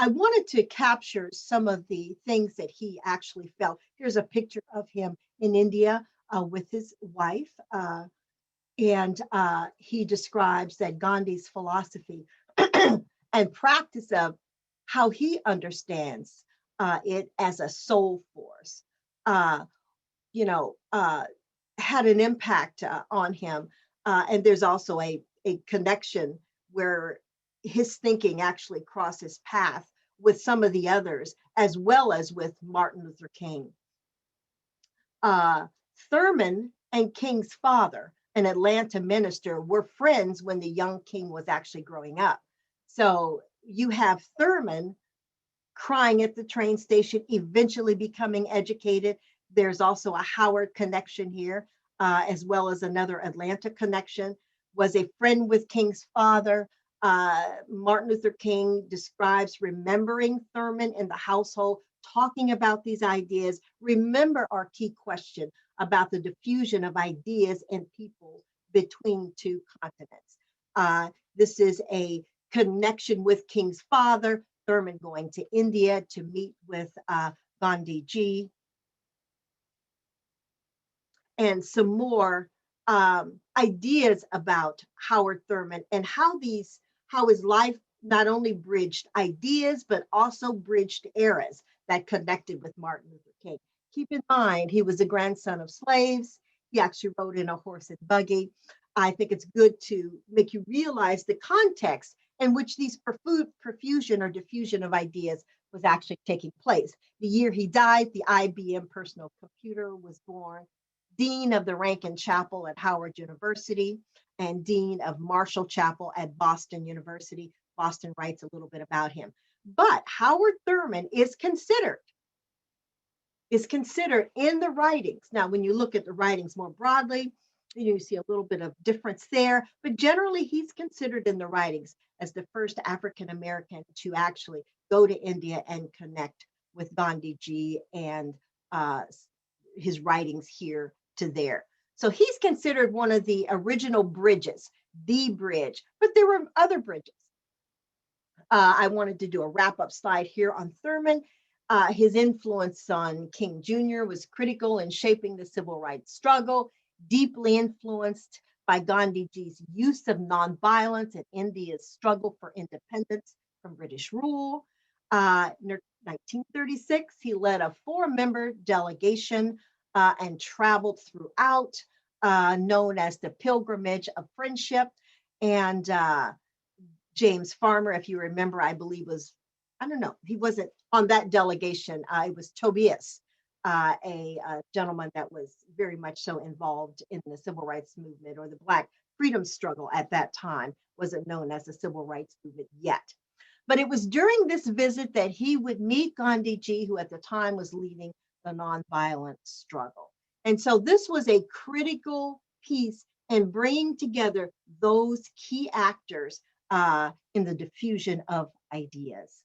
I wanted to capture some of the things that he actually felt. Here's a picture of him in India with his wife. And he describes that Gandhi's philosophy and practice of how he understands it as a soul force, uh, you know, had an impact on him. And there's also a connection where his thinking actually crosses path with some of the others, as well as with Martin Luther King. uh, Thurman and King's father, an Atlanta minister, were friends when the young King was actually growing up. So you have Thurman crying at the train station, eventually becoming educated. There's also a Howard connection here, as well as another Atlanta connection. Was a friend with King's father. Martin Luther King describes remembering Thurman in the household, talking about these ideas. Remember our key question about the diffusion of ideas and people between two continents. This is a connection with King's father, Thurman going to India to meet with Gandhi ji, and some more ideas about Howard Thurman and how his life not only bridged ideas but also bridged eras that connected with Martin Luther King. Keep in mind, he was a grandson of slaves. He actually rode in a horse and buggy. I think it's good to make you realize the context in which these profusion or diffusion of ideas was actually taking place. The year he died, the IBM personal computer was born. Dean of the Rankin Chapel at Howard University, and Dean of Marshall Chapel at Boston University. Boston writes a little bit about him. But Howard Thurman is considered in the writings. Now, when you look at the writings more broadly, you see a little bit of difference there, but generally he's considered in the writings as the first African American to actually go to India and connect with Gandhi ji and uh, his writings here to there. So he's considered one of the original bridges, the bridge, but there were other bridges. I wanted to do a wrap up slide here on Thurman. His influence on King Jr. was critical in shaping the civil rights struggle, deeply influenced by Gandhiji's use of nonviolence and India's struggle for independence from British rule. In 1936, he led a four-member delegation and traveled throughout, known as the Pilgrimage of Friendship. And James Farmer, if you remember, I believe I don't know, he wasn't on that delegation. It was Tobias, a gentleman that was very much so involved in the civil rights movement or the Black freedom struggle at that time. Wasn't known as the civil rights movement yet. But it was during this visit that he would meet Gandhi ji, who at the time was leading the nonviolent struggle. And so this was a critical piece in bringing together those key actors in the diffusion of ideas.